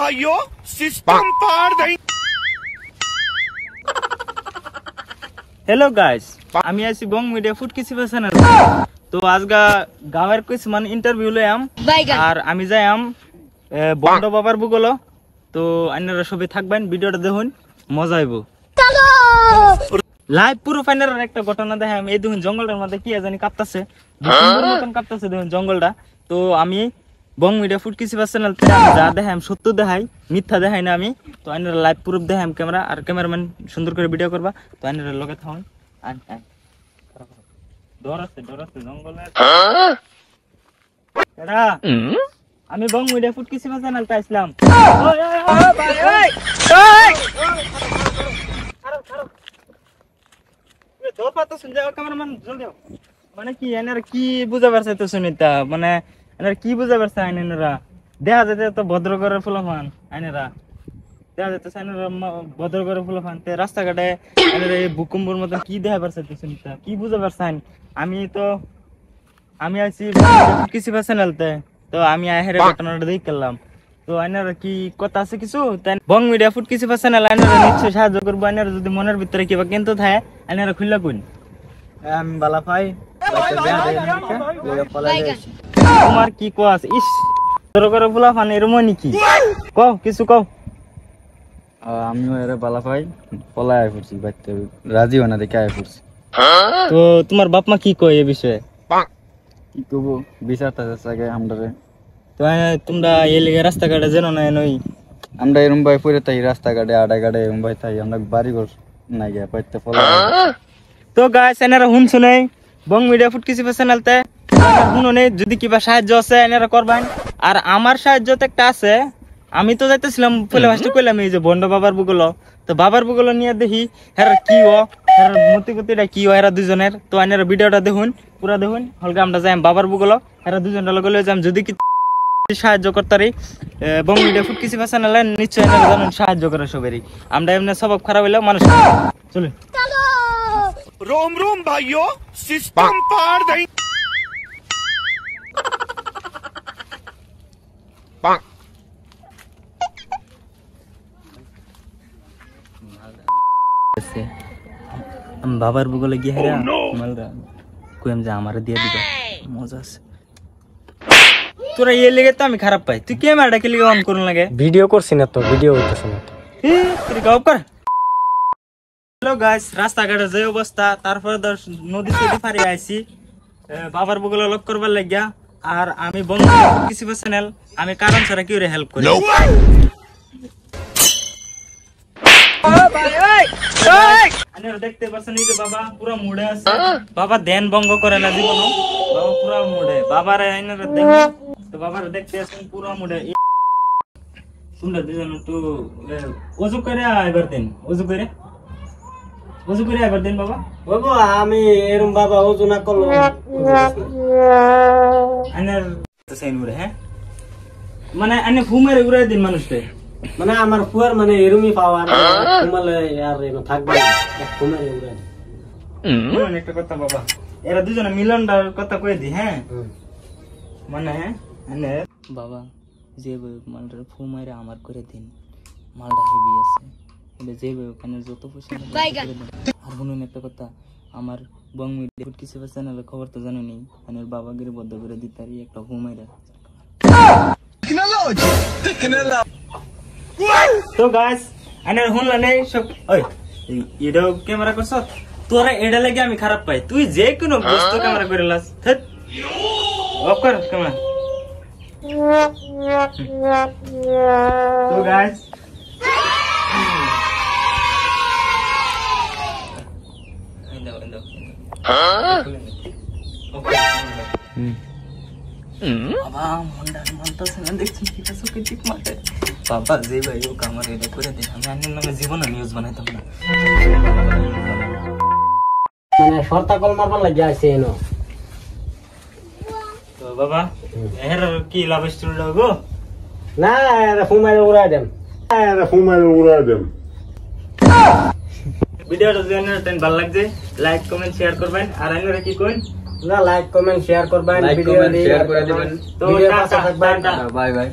भाइयों सिस्टम पार नहीं। Hello guys, আমি আছি বং মিডিয়া ফুড কিছু চ্যানেল। তো আজগা গাঁয়ের কিছুমান ইন্টারভিউ লইয়াম আর আমি যাইয়াম বন্ড বাবার বুগলো। তো আপনারা সবাই থাকবেন, ভিডিওটা দেখুন, মজা হইব। লাইভ পুরো ফাইনাল একটা ঘটনা দেখাম। এই দেখুন জঙ্গলটার মধ্যে কি জানি কাঁপতাছে, ভূমির মতন কাঁপতাছে দেখুন জঙ্গলটা। তো আমি বং মিডিয়া ফুড কিছু চ্যানেল যা দেখাম সত্য দেখাই, মিথ্যা দেখাই না আমি। তো আপনারা লাইভ প্রুফ দেখাম, ক্যামেরা আর ক্যামেরাম্যান সুন্দর করে ভিডিও করবা। তো আপনারা লগে থাকুন। ডর আছে জঙ্গলে। আমি বং মিডিয়া ফুড কিছু চ্যানেলটা আসলাম। মানে কি এনারা কি বুঝা পারছে তো শুনিতা, মানে এনারা কি বুঝা পারছে আইনেরা দেখা যেতে তো ভদ্র করে ফুলাফান আইনেরা দেখা যেতে ভদ্র করে ফুলাফান রাস্তাঘাটে এনারা এই ভূকম্পর মতো কি দেখা পারছে তো শুনিতা, কি বুঝা পারছে। আমি আছি কিছু চ্যানেলতে। তো আমি আহের ঘটনাটা দেখ করলাম। তো আইনারা কি কথা আছে কিছু বং মিডিয়া ফুড কিছু চ্যানেল আইনারা নিশ্চয়ই সাহায্য করবো। আইনারা যদি মনের ভিতরে কিবা কিন্তু থাকে আইনারা খুললা কইন। আমি বালা পাই তোমার কি কোয়া আছে? ইস তোর করে ফুলা ফান এরম নাকি? কও কিছু কও। আমিও এর বালা পাই পলায় পড়ছি, বাইতে রাজি হয় না দেখে আয় পড়ছি। তো তোমার বাপ মা কি কয় এ বিষয়ে? কি করবো, বিচারটা আগে আমরারে। তো তোমরা এই লেগে রাস্তাঘাটে যেন না নই আমরা এরম ভাই পড়ে তাই রাস্তাঘাটে আড়াঘাটে এরম ভাই তাই আমরা বাড়ি ঘর নাই গিয়া পাইতে পলা। তো গাইস এনারা শুনছো নাই বং মিডিয়া ফুড কিছু চ্যানেলতে শুনো নেই, যদি কিবা সাহায্য আছে এনারা করবেন। আর আমার সাহায্য তো একটা আছে। আমি তো যাইতেছিলাম পয়লা ফার্স্টে কইলাম এই যে বন্ড বাবার বুগলো। তো বাবার বুগলো নিয়ে দেখি হেরা কি হেরার মতিগতিটা কি হেরা দুজনের। তো এনারা ভিডিওটা দেখুন, পুরা দেখুন। হলকে আমরা যাই বাবার বুগলো, হেরা দুজনের লগে লয়ে যাম। যদি কি সাহায্য করতারি বং মিডিয়া ফুড কিছু চ্যানেলে নিশ্চয়ই এনারা জানেন সাহায্য করে সবারই। আমরা এমনি স্বভাব খারাপ হইলেও মানুষ চলে। रोम रोम भाइयों सिस्टम पार नहीं। বাবার বুগলে গিয়ে হেরা মালরা কইম যে আমারে দিয়ে দিবা, মজা আছে। তোরা এই লেগে তো আমি খারাপ পাই। তুই ক্যামেরাটা কি লিগে অন করুন লাগে? ভিডিও করছি না তো, ভিডিও হইতেছে না তো। তুই গাও কর। হ্যালো গাইস, রাস্তাঘাটে যে অবস্থা, তারপরে নদী থেকে ফারি আইছি বাবার বুগলে লক করবার লাগিয়া। আর আমি বন্ধু কিছু চ্যানেল আমি কারণ ছাড়া কি হেল্প করি। দেখতে পাচ্ছেন এই যে বাবা পুরো মুড়ে আছে। বাবা ধ্যান ভঙ্গ করে না জীবন, বাবা পুরো মুড়ে। বাবার আইনারা দেখো তো বাবার দেখতে আছেন পুরো মুড়ে। সুন্দর দুজন একটু ওযু করে আইবার দেন, ওযু করে আইবার দেন বাবা। বাবা আমি এরম বাবা ওযু না করলো আইনার সাইন মুড়ে। হ্যাঁ মানে আইনে ঘুমারে উড়াই দিন মানুষকে। মানে আমার ফুয়ার মানে এরমই পাওয়ার ঘুমালে আর এনো থাকবে না, এক ঘুমারে উড়াই। একটা কথা বাবা, এরা দুজনে মিলনটার কথা কই দি। হ্যাঁ মানে আনে বাবা যে মালটার ফু মাইরা আমার করে দিন, মালটা হেভি আছে। এটা যে ওখানে যত পয়সা আর শুনুন একটা কথা, আমার বং মিডিয়া ফুড কিছু চ্যানেলের খবর তো জানো নেই। আনের বাবা গিরে বদ্ধ করে দিতারি একটা ফু মাইরা। তো গাইস আনের শুনলা নেই সব। ওই এটা ক্যামেরা করছ তোরা, এটা লাগে আমি খারাপ পাই। তুই যে কোনো বস্তু ক্যামেরা করে লাস অফ কর ক্যামেরা। তো গাইস বাবা মন্ডা মানতেছে না, দেখছি কি চোখে টিপ মারে। বাবা যে ভাই ও কামার এটা করে দিন, আমি আন্নের নামে জীবনে নিউজ বানাইতাম না। মানে শর্তা কল মারবার লাগি আছে এনো। তো বাবা এর কি লাভ স্টোরি লাগো না, এরা ফুমাইরে উড়াই দেন, ভিডিওটা যদি আপনাদের ভালো লাগছে লাইক কমেন্ট শেয়ার করবেন। আর আপনারা কি করেন না লাইক কমেন্ট শেয়ার করবেন, ভিডিও শেয়ার করে দিবেন। তো টাটা, বাই বাই।